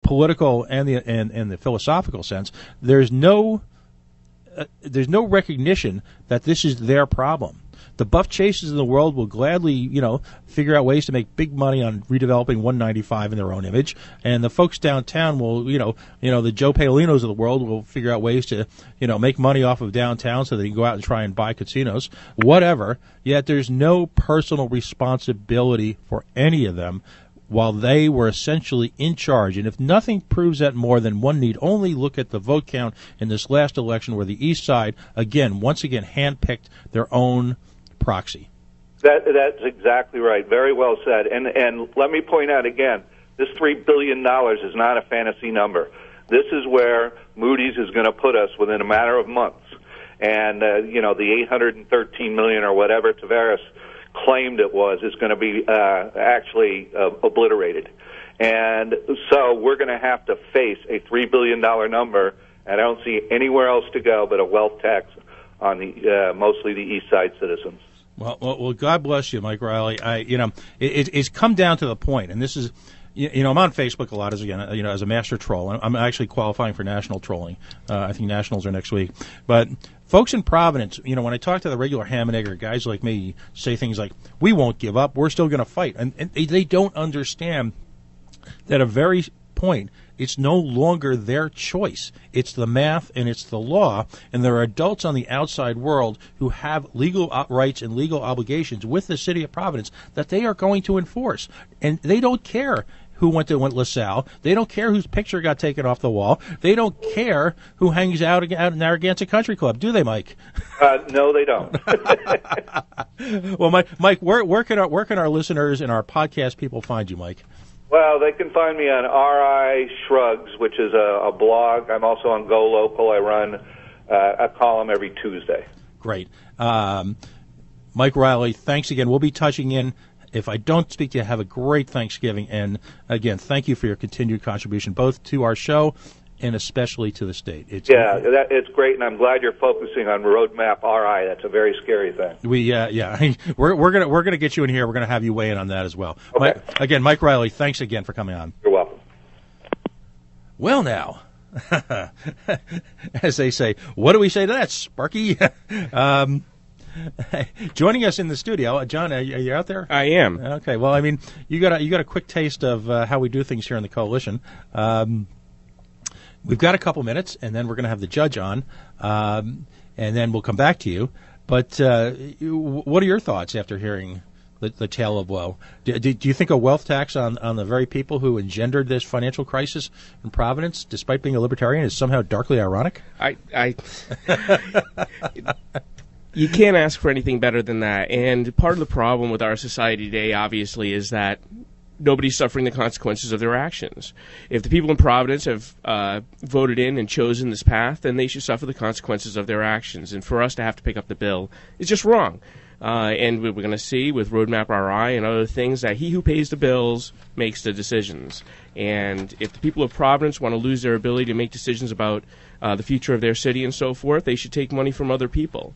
political and the philosophical sense, there's no recognition that this is their problem. The Buff Chases in the world will gladly, figure out ways to make big money on redeveloping 195 in their own image, and the folks downtown will, the Joe Paolinos of the world will figure out ways to, make money off of downtown so they can go out and try and buy casinos, whatever. Yet there's no personal responsibility for any of them while they were essentially in charge. And if nothing proves that more, then one need only look at the vote count in this last election where the East Side, once again, handpicked their own proxy. That's exactly right. Very well said. And let me point out again, this $3 billion is not a fantasy number. This is where Moody's is going to put us within a matter of months. And, the $813 million or whatever Tavares claimed it was is going to be actually obliterated. And so we're going to have to face a $3 billion number, and I don't see anywhere else to go but a wealth tax on the mostly the East Side citizens. Well, God bless you, Mike Riley. It's come down to the point, and this is, I'm on Facebook a lot as a master troll. I'm actually qualifying for national trolling. I think nationals are next week. But folks in Providence, when I talk to the regular ham and egg guys like me, say things like, "We won't give up. We're still going to fight," and they don't understand that a very point. It's no longer their choice. It's the math and it's the law, and there are adults on the outside world who have legal rights and legal obligations with the city of Providence that they are going to enforce. And they don't care who went to LaSalle. They don't care whose picture got taken off the wall. They don't care who hangs out in Narragansett Country Club, do they, Mike? No, they don't. Well, Mike, where can our listeners and our podcast people find you, Mike? Well, they can find me on RI Shrugs, which is a blog. I'm also on Go Local. I run a column every Tuesday. Great. Mike Riley, thanks again. We'll be touching in. If I don't speak to you, have a great Thanksgiving. And, again, thank you for your continued contribution, both to our show and especially to the state. It's great, and I'm glad you're focusing on Roadmap RI. That's a very scary thing. We're gonna get you in here. We're gonna have you weigh in on that as well. Okay. Mike Riley, thanks again for coming on. You're welcome. Well, now, as they say, what do we say to that, Sparky? Joining us in the studio, John, are you out there? I am. Okay. Well, you got a quick taste of how we do things here in the coalition. We've got a couple minutes, and then we're going to have the judge on, and then we'll come back to you. But what are your thoughts after hearing the tale of woe? Do you think a wealth tax on the very people who engendered this financial crisis in Providence, despite being a libertarian, is somehow darkly ironic? You can't ask for anything better than that. And part of the problem with our society today, obviously, is that nobody's suffering the consequences of their actions. If the people in Providence have voted in and chosen this path, then they should suffer the consequences of their actions. And for us to have to pick up the bill is just wrong. And we're going to see with Roadmap RI and other things that he who pays the bills makes the decisions. And if the people of Providence want to lose their ability to make decisions about the future of their city and so forth, they should take money from other people.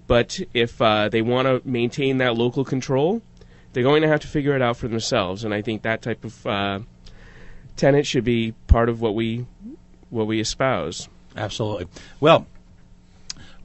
But if they want to maintain that local control, they're going to have to figure it out for themselves, and I think that type of tenet should be part of what we espouse. Absolutely. Well,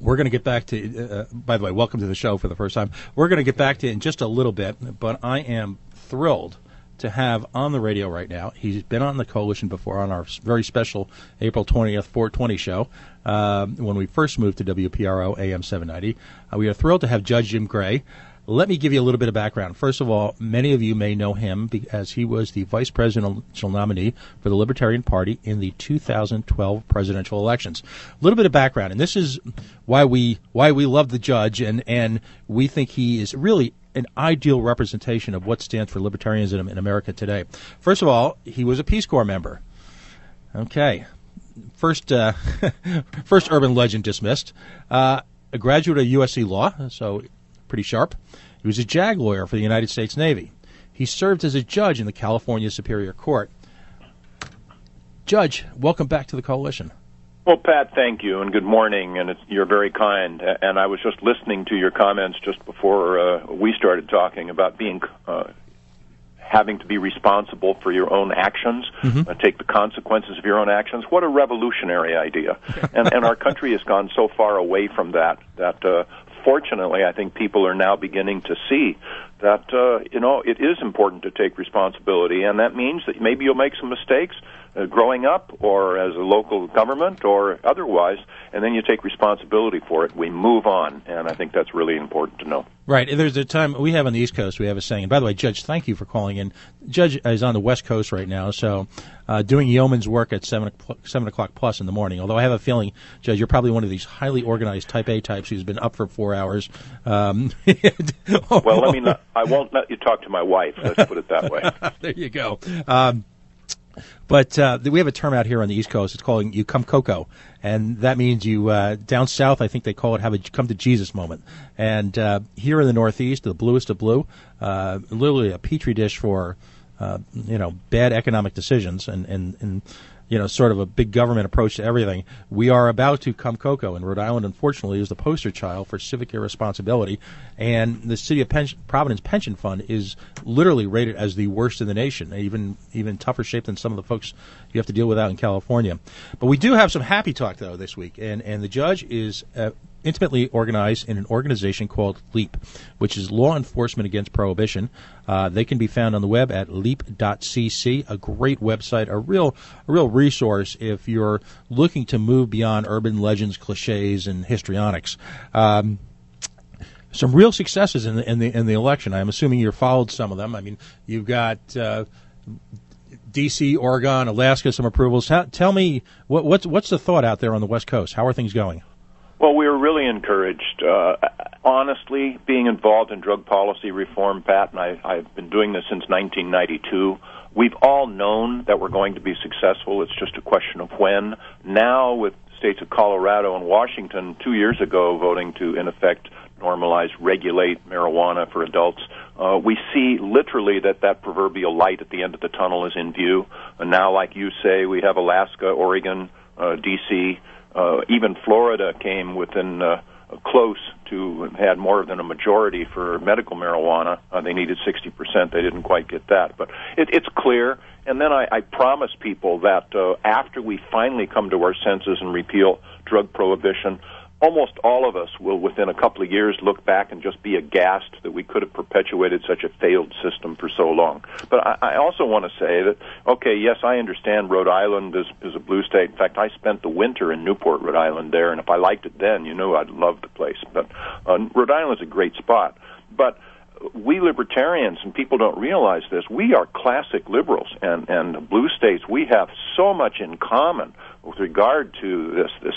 we're going to get back to, by the way, welcome to the show for the first time. We're going to get back to it in just a little bit, but I am thrilled to have on the radio right now. He's been on the coalition before on our very special April 20th 420 show when we first moved to WPRO AM 790. We are thrilled to have Judge Jim Gray. Let me give you a little bit of background. First of all, many of you may know him as he was the vice presidential nominee for the Libertarian Party in the 2012 presidential elections. A little bit of background, and this is why we love the judge, and we think he is really an ideal representation of what stands for libertarianism in America today. First of all, he was a Peace Corps member. Okay. First urban legend dismissed. A graduate of USC Law, so pretty sharp. He was a JAG lawyer for the United States Navy. He served as a judge in the California Superior Court. Judge, welcome back to the coalition. Well, Pat, thank you, and good morning, and you're very kind. And I was just listening to your comments just before we started talking about being having to be responsible for your own actions, take the consequences of your own actions. What a revolutionary idea. And our country has gone so far away from that fortunately, I think people are now beginning to see that, it is important to take responsibility, and that means that maybe you'll make some mistakes growing up or as a local government or otherwise, and then you take responsibility for it. We move on, and I think that's really important to know. Right. There's a time we have on the East Coast, we have a saying, and by the way, Judge, thank you for calling in. Judge is on the West Coast right now, so doing yeoman's work at 7 o'clock plus in the morning, although I have a feeling, Judge, you're probably one of these highly organized Type A types who's been up for 4 hours. Well, I won't let you talk to my wife, let's put it that way. There you go. But we have a term out here on the East Coast. It's called "you come cocoa," and that means you down south. I think they call it have a come to Jesus moment. And here in the Northeast, the bluest of blue, literally a petri dish for bad economic decisions and sort of a big government approach to everything. We are about to come cocoa, and Rhode Island, unfortunately, is the poster child for civic irresponsibility. And the City of Providence Pension Fund is literally rated as the worst in the nation, even tougher shape than some of the folks you have to deal with out in California. But we do have some happy talk, though, this week, and the judge is intimately organized in an organization called LEAP, which is Law Enforcement Against Prohibition. They can be found on the web at leap.cc, a great website, a real resource if you're looking to move beyond urban legends, cliches, and histrionics. Some real successes in the election. I'm assuming you followed some of them. I mean, you've got D.C., Oregon, Alaska, some approvals. Tell me what's the thought out there on the West Coast? How are things going? Well, we were really encouraged. Honestly, being involved in drug policy reform, Pat, and I've been doing this since 1992, we've all known that we're going to be successful. It's just a question of when. Now, with states of Colorado and Washington 2 years ago voting to, in effect, normalize, regulate marijuana for adults, we see literally that proverbial light at the end of the tunnel is in view. And now, like you say, we have Alaska, Oregon, D.C., even Florida came within close to had more than a majority for medical marijuana. They needed 60%. They didn't quite get that. But it's clear. And then I promise people that after we finally come to our senses and repeal drug prohibition, almost all of us will, within a couple of years, look back and just be aghast that we could have perpetuated such a failed system for so long. But I also want to say that, okay, yes, I understand Rhode Island is a blue state. In fact, I spent the winter in Newport, Rhode Island there, and if I liked it then, I'd love the place. But Rhode Island is a great spot. But we libertarians, and people don't realize this, we are classic liberals, and blue states, we have so much in common with regard to this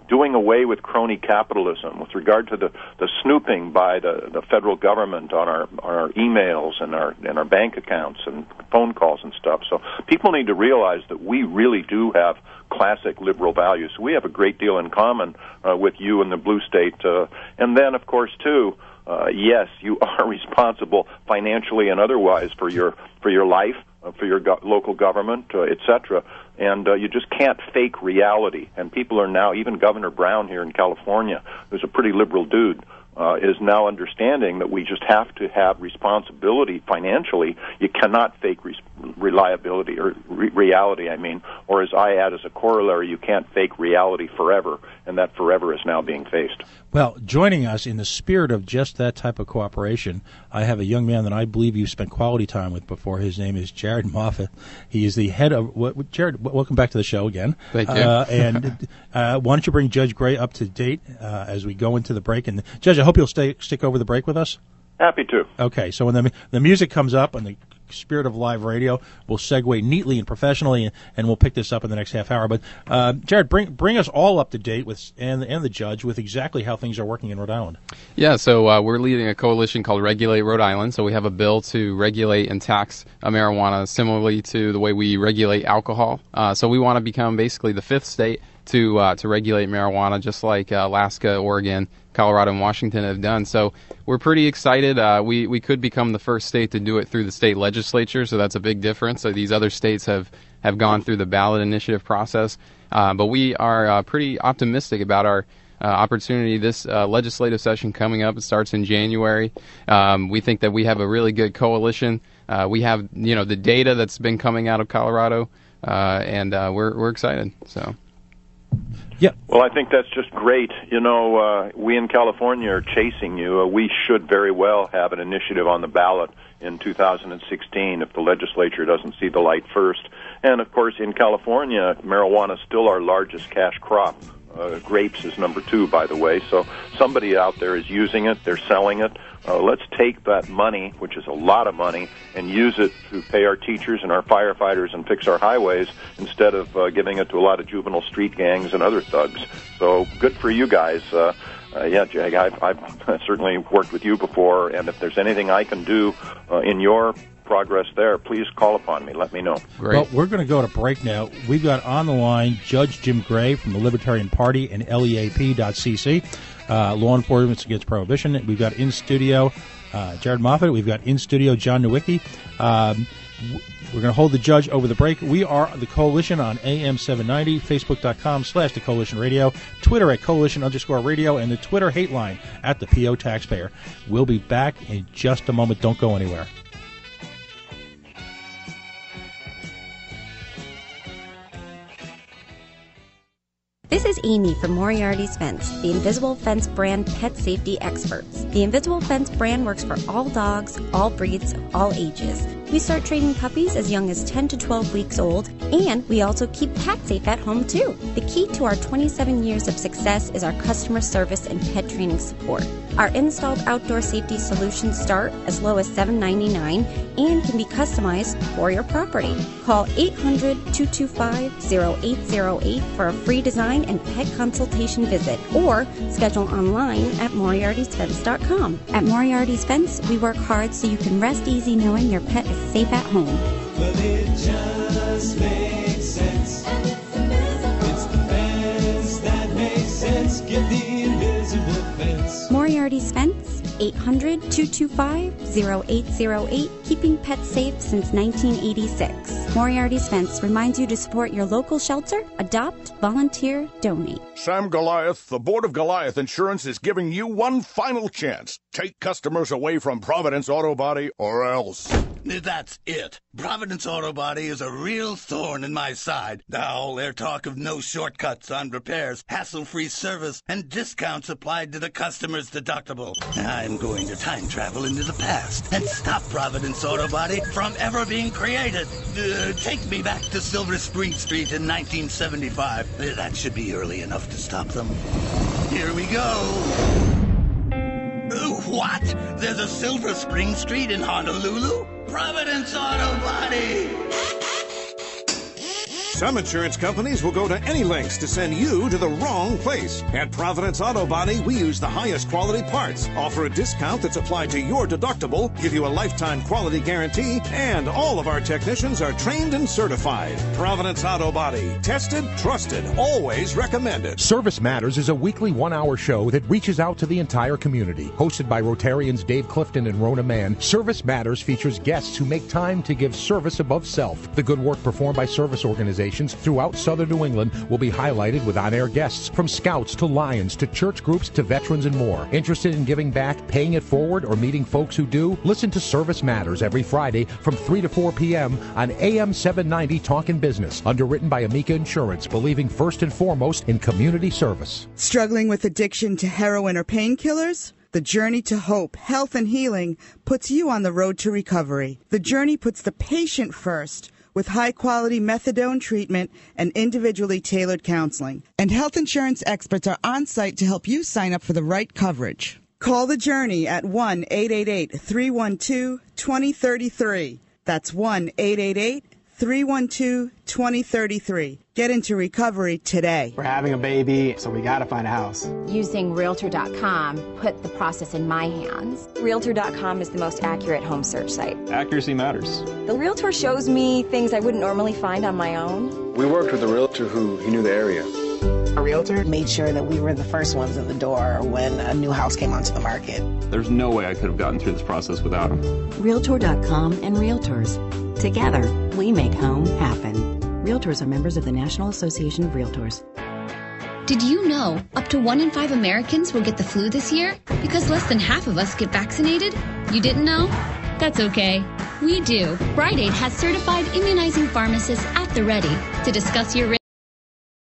doing away with crony capitalism, with regard to the snooping by the federal government on our emails and our bank accounts and phone calls and stuff. So people need to realize that we really do have classic liberal values. So we have a great deal in common with you and the blue state. And then, of course, too, yes, you are responsible financially and otherwise for your life, for your local government, etc. And you just can't fake reality. And people are now, even Governor Brown here in California, who's a pretty liberal dude, is now understanding that we just have to have responsibility financially. You cannot fake reliability or reality, or as I add as a corollary, you can't fake reality forever, and that forever is now being faced. Well, joining us in the spirit of just that type of cooperation, I have a young man that I believe you've spent quality time with before. His name is Jared Moffett. He is the head of Jared, welcome back to the show again. Thank you. And why don't you bring Judge Gray up to date as we go into the break? And Judge, I hope you'll stick over the break with us. Happy to. Okay, so when the music comes up and the spirit of live radio, we'll segue neatly and professionally, and we'll pick this up in the next half hour. But Jared, bring us all up to date with and the judge with exactly how things are working in Rhode Island. Yeah, so we're leading a coalition called Regulate Rhode Island. So we have a bill to regulate and tax marijuana similarly to the way we regulate alcohol. So we want to become basically the fifth state to regulate marijuana, just like Alaska, Oregon, Colorado, and Washington have done. So we're pretty excited. We could become the first state to do it through the state legislature, so that's a big difference. So these other states have gone through the ballot initiative process. But we are pretty optimistic about our opportunity this legislative session coming up. It starts in January. We think that we have a really good coalition We have, the data that's been coming out of Colorado, and we're excited. So. Yeah. Well, I think that's just great. We in California are chasing you. We should very well have an initiative on the ballot in 2016 if the legislature doesn't see the light first. And, of course, in California, marijuana is still our largest cash crop. Grapes is number 2, by the way. So somebody out there is using it. They're selling it. Let's take that money, which is a lot of money, and use it to pay our teachers and our firefighters and fix our highways instead of giving it to a lot of juvenile street gangs and other thugs. So good for you guys. Yeah, Jag, I've certainly worked with you before, and if there's anything I can do in your progress there, please call upon me. Let me know. Great. Well, we're going to go to break now. We've got on the line Judge Jim Gray from the Libertarian Party and LEAP.cc, Law Enforcement Against Prohibition. We've got in studio Jared Moffat. We've got in studio John Nowicki. We're going to hold the judge over the break. We are the Coalition on AM 790, Facebook.com/The Coalition Radio, Twitter at Coalition_Radio, and the Twitter hate line at the PO Taxpayer. We'll be back in just a moment. Don't go anywhere. This is Amy from Moriarty's Fence, the Invisible Fence brand pet safety experts. The Invisible Fence brand works for all dogs, all breeds, all ages. We start training puppies as young as 10 to 12 weeks old, and we also keep cats safe at home too. The key to our 27 years of success is our customer service and pet training support. Our installed outdoor safety solutions start as low as $7.99 and can be customized for your property. Call 800-225-0808 for a free design and pet consultation visit, or schedule online at moriartysfence.com. At Moriarty's Fence, we work hard so you can rest easy knowing your pet is safe at home. Well, it just makes sense. It's the fence that makes sense. Get the invisible fence. Moriarty's Fence, 800-225-0808, keeping pets safe since 1986. Moriarty's Fence reminds you to support your local shelter, adopt, volunteer, donate. Sam Goliath, the Board of Goliath Insurance is giving you one final chance. Take customers away from Providence Auto Body or else. That's it. Providence Auto Body is a real thorn in my side. All their talk of no shortcuts on repairs, hassle-free service, and discounts applied to the customer's deductible. I'm going to time travel into the past and stop Providence Auto Body from ever being created. Take me back to Silver Spring Street in 1975. That should be early enough to stop them. Here we go. What? There's a Silver Spring Street in Honolulu? Providence Auto Body! Some insurance companies will go to any lengths to send you to the wrong place. At Providence Auto Body, we use the highest quality parts, offer a discount that's applied to your deductible, give you a lifetime quality guarantee, and all of our technicians are trained and certified. Providence Auto Body. Tested, trusted, always recommended. Service Matters is a weekly one-hour show that reaches out to the entire community. Hosted by Rotarians Dave Clifton and Rona Mann, Service Matters features guests who make time to give service above self. The good work performed by service organizations throughout southern New England will be highlighted with on-air guests from Scouts to Lions to church groups to veterans and more. Interested in giving back, paying it forward, or meeting folks who do? Listen to Service Matters every Friday from 3 to 4 p.m. on AM 790 Talkin' Business, underwritten by Amica Insurance, believing first and foremost in community service. Struggling with addiction to heroin or painkillers? The Journey to Hope, Health, and Healing puts you on the road to recovery. The Journey puts the patient first, with high-quality methadone treatment and individually tailored counseling. And health insurance experts are on site to help you sign up for the right coverage. Call The Journey at 1-888-312-2033. That's 1-888-312-2033. Get into recovery today. We're having a baby, so we got to find a house. Using Realtor.com put the process in my hands. Realtor.com is the most accurate home search site. Accuracy matters. The Realtor shows me things I wouldn't normally find on my own. We worked with a Realtor who knew the area. A Realtor made sure that we were the first ones in the door when a new house came onto the market. There's no way I could have gotten through this process without him. Realtor.com and Realtors. Together, we make home happen. Realtors are members of the National Association of Realtors. Did you know up to 1 in 5 Americans will get the flu this year? Because less than half of us get vaccinated? You didn't know? That's okay. We do. Rite Aid has certified immunizing pharmacists at the ready to discuss your risk.